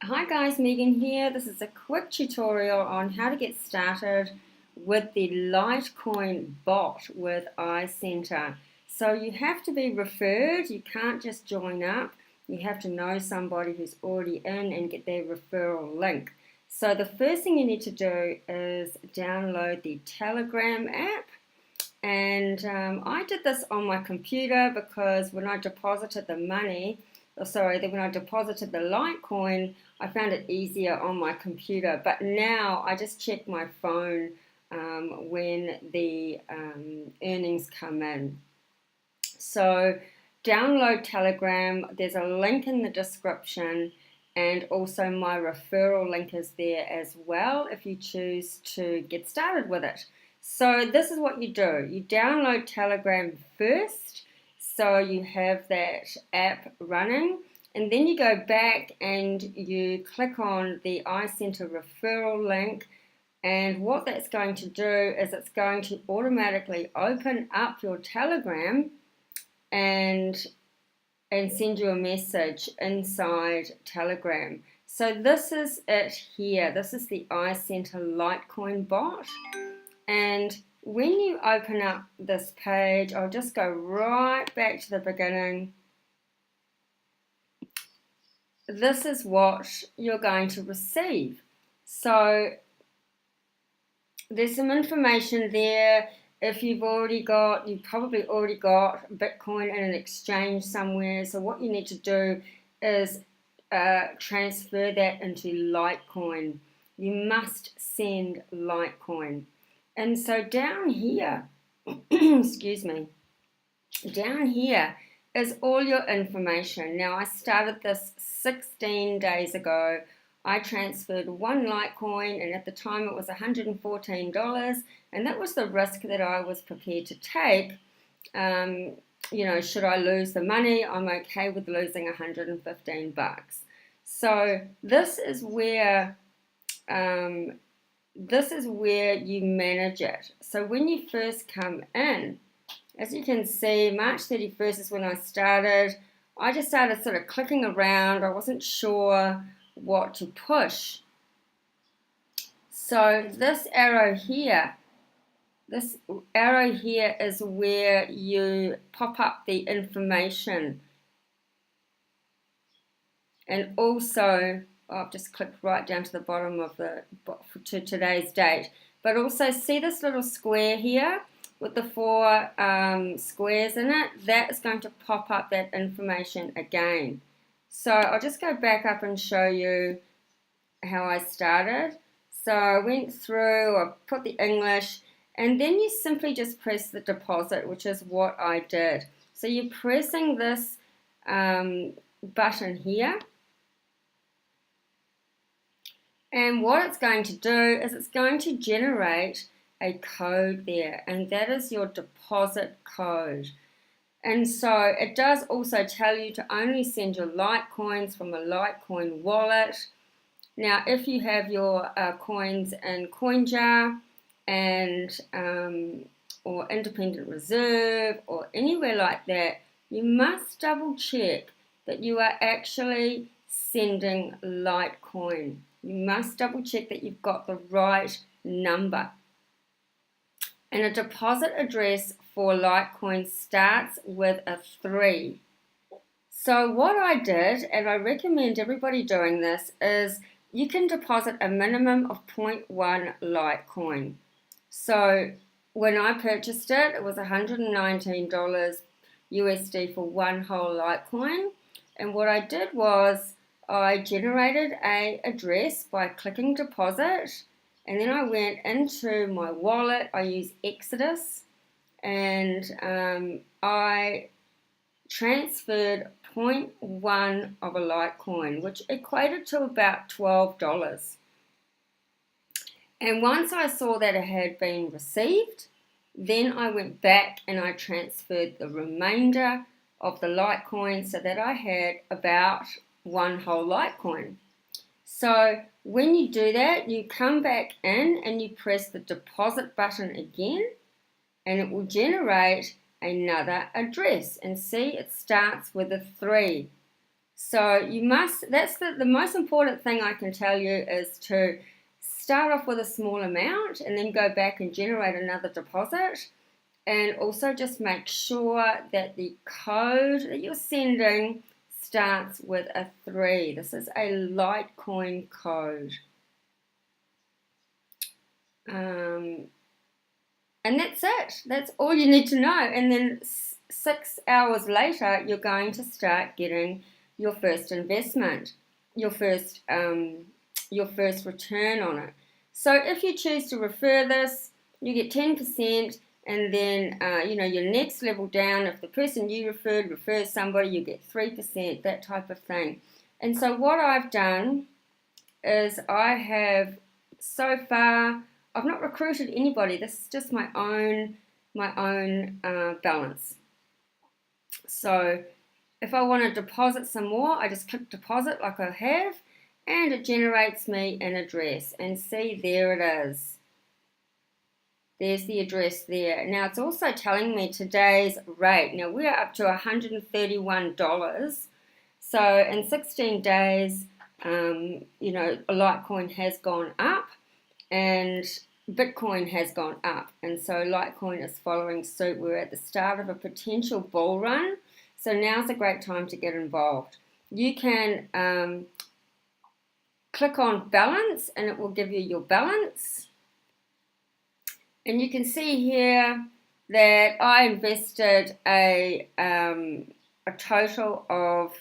Hi guys, Megan here. This is a quick tutorial on how to get started with the Litecoin bot with iCenter. So you have to be referred, you can't just join up. You have to know somebody who's already in and get their referral link. So the first thing you need to do is download the Telegram app. And I did this on my computer because when I deposited the money, when I deposited the Litecoin, I found it easier on my computer. But now I just check my phone when the earnings come in. So download Telegram. There's a link in the description, and also my referral link is there as well if you choose to get started with it. So this is what you do. You download Telegram first, so you have that app running, and then you go back and you click on the iCenter referral link, and what that's going to do is it's going to automatically open up your Telegram and send you a message inside Telegram. So this is it here. This is the iCenter Litecoin bot. And when you open up this page, I'll just go right back to the beginning. This is what you're going to receive. So there's some information there. If you've probably already got Bitcoin in an exchange somewhere. So what you need to do is transfer that into Litecoin. You must send Litecoin. And so down here, excuse me, down here is all your information. Now I started this 16 days ago. I transferred one Litecoin, and at the time it was $114, and that was the risk that I was prepared to take. Should I lose the money? I'm okay with losing $115. So this is where you manage it. So when you first come in, as you can see, March 31st is when I started. I just started sort of clicking around. I wasn't sure what to push. So this arrow here is where you pop up the information. And also, I've just clicked right down to the bottom of to today's date. But also see this little square here with the four squares in it? That is going to pop up that information again. So I'll just go back up and show you how I started. So I went through, I put the English, and then you simply just press the deposit, which is what I did. So you're pressing this button here. And what it's going to do is it's going to generate a code there, and that is your deposit code. And so it does also tell you to only send your Litecoins from a Litecoin wallet. Now, if you have your coins in CoinJar and or Independent Reserve or anywhere like that, you must double check that you are actually sending Litecoin. You must double check that you've got the right number. And a deposit address for Litecoin starts with a 3. So what I did, and I recommend everybody doing this, is you can deposit a minimum of 0.1 Litecoin. So when I purchased it, it was $119 USD for one whole Litecoin. And what I did was I generated an address by clicking deposit, and then I went into my wallet. I use Exodus, and I transferred 0.1 of a Litecoin, which equated to about $12. And once I saw that it had been received, then I went back and I transferred the remainder of the Litecoin so that I had about one whole Litecoin. So when you do that, you come back in and you press the deposit button again, and it will generate another address. And see, it starts with a 3. So that's the most important thing I can tell you is to start off with a small amount and then go back and generate another deposit. And also just make sure that the code that you're sending starts with a 3. This is a Litecoin code. And that's it. That's all you need to know. And then 6 hours later, you're going to start getting your first investment, your first return on it. So if you choose to refer this, you get 10%, and then your next level down, if the person you referred refers somebody, you get 3%, that type of thing. And so what I've done is I have so far, I've not recruited anybody. This is just my own balance. So if I want to deposit some more, I just click deposit like I have, and it generates me an address. And see, there it is. There's the address there. Now it's also telling me today's rate. Now we're up to $131. So in 16 days, Litecoin has gone up and Bitcoin has gone up. And so Litecoin is following suit. We're at the start of a potential bull run. So now's a great time to get involved. You can click on balance and it will give you your balance. And you can see here that I invested a total of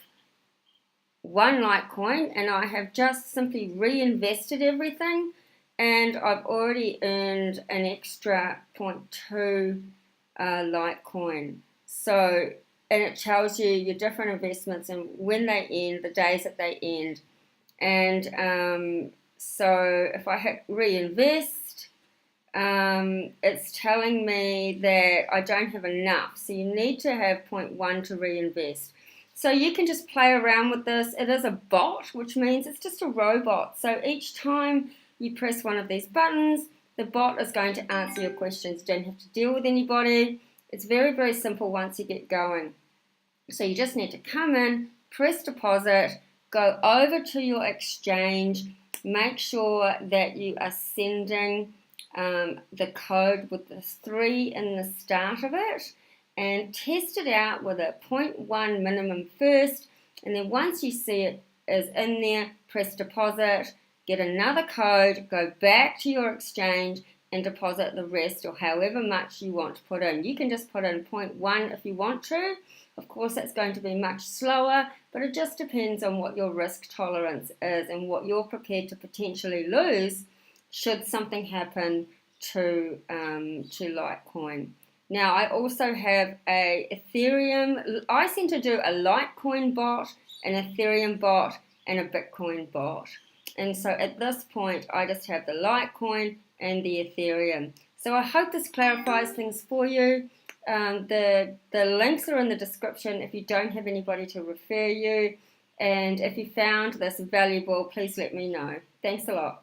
1 Litecoin, and I have just simply reinvested everything, and I've already earned an extra 0.2 Litecoin. So, and it tells you your different investments and when they end, the days that they end. And so if I hit reinvest, it's telling me that I don't have enough, so you need to have 0.1 to reinvest. So you can just play around with this. It is a bot, which means it's just a robot. So each time you press one of these buttons, the bot is going to answer your questions. You don't have to deal with anybody. It's very, very simple once you get going. So you just need to come in, press deposit, go over to your exchange, make sure that you are sending the code with the 3 in the start of it, and test it out with a 0.1 minimum first, and then once you see it is in there, press deposit, get another code, go back to your exchange and deposit the rest, or however much you want to put in. You can just put in 0.1 if you want to. Of course, that's going to be much slower, but it just depends on what your risk tolerance is and what you're prepared to potentially lose should something happen to Litecoin. Now, I also have a Ethereum. iCenter do a Litecoin bot, an Ethereum bot, and a Bitcoin bot. And so at this point, I just have the Litecoin and the Ethereum. So I hope this clarifies things for you. The links are in the description if you don't have anybody to refer you. And if you found this valuable, please let me know. Thanks a lot.